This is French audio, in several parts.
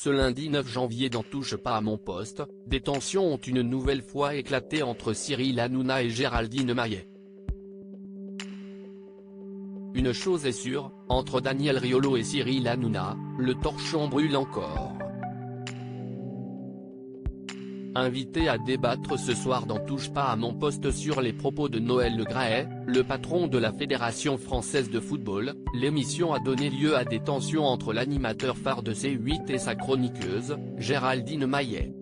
Ce lundi 9 janvier dans Touche pas à mon poste, des tensions ont une nouvelle fois éclaté entre Cyril Hanouna et Géraldine Maillet. Une chose est sûre, entre Daniel Riolo et Cyril Hanouna, le torchon brûle encore. Invité à débattre ce soir dans Touche pas à mon poste sur les propos de Noël Le Graët, le patron de la Fédération française de football, l'émission a donné lieu à des tensions entre l'animateur phare de C8 et sa chroniqueuse, Géraldine Maillet.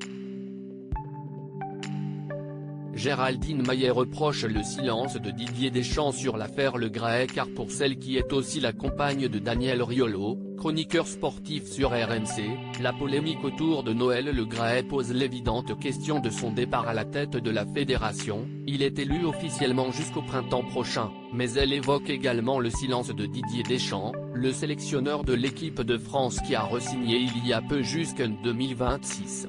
Géraldine Maillet reproche le silence de Didier Deschamps sur l'affaire Le Graët car pour celle qui est aussi la compagne de Daniel Riolo, chroniqueur sportif sur RMC, la polémique autour de Noël Le Graët pose l'évidente question de son départ à la tête de la fédération. Il est élu officiellement jusqu'au printemps prochain, mais elle évoque également le silence de Didier Deschamps, le sélectionneur de l'équipe de France qui a re-signé il y a peu jusqu'en 2026.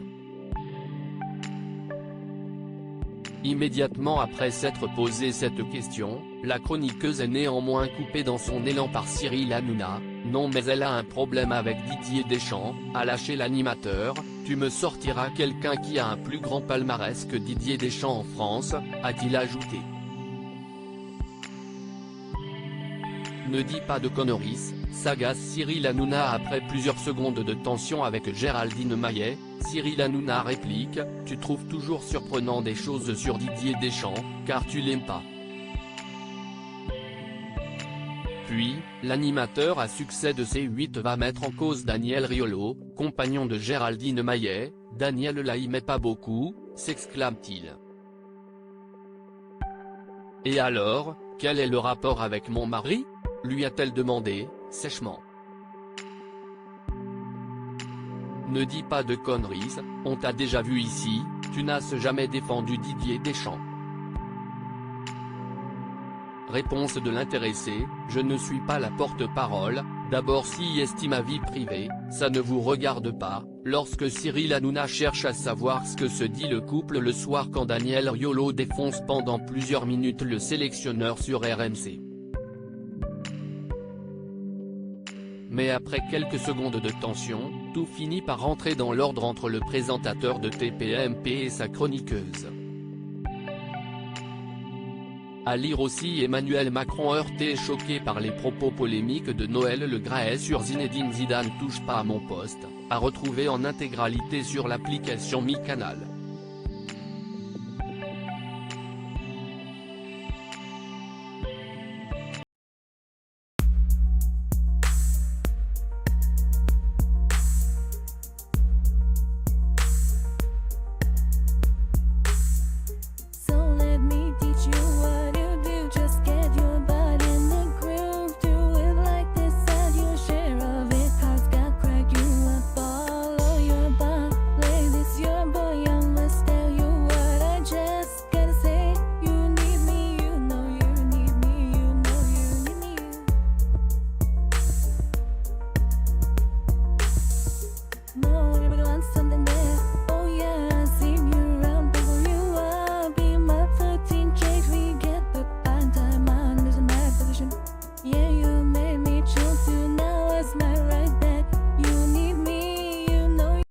Immédiatement après s'être posé cette question, la chroniqueuse est néanmoins coupée dans son élan par Cyril Hanouna. Non mais elle a un problème avec Didier Deschamps, a lâché l'animateur, tu me sortiras quelqu'un qui a un plus grand palmarès que Didier Deschamps en France, a-t-il ajouté. Ne dis pas de conneries, s'agace Cyril Hanouna après plusieurs secondes de tension avec Géraldine Maillet. Cyril Hanouna réplique, tu trouves toujours surprenant des choses sur Didier Deschamps, car tu l'aimes pas. Puis, l'animateur à succès de C8 va mettre en cause Daniel Riolo, compagnon de Géraldine Maillet. Daniel l'aimait pas beaucoup, s'exclame-t-il. Et alors, quel est le rapport avec mon mari ? Lui a-t-elle demandé, sèchement. Ne dis pas de conneries, on t'a déjà vu ici, tu n'as jamais défendu Didier Deschamps. Réponse de l'intéressé, je ne suis pas la porte-parole, d'abord si estime ma vie privée, ça ne vous regarde pas. Lorsque Cyril Hanouna cherche à savoir ce que se dit le couple le soir quand Daniel Riolo défonce pendant plusieurs minutes le sélectionneur sur RMC. Mais après quelques secondes de tension, tout finit par rentrer dans l'ordre entre le présentateur de TPMP et sa chroniqueuse. À lire aussi Emmanuel Macron heurté et choqué par les propos polémiques de Noël Le Graët sur Zinedine Zidane. Touche pas à mon poste, à retrouver en intégralité sur l'application Mi Canal.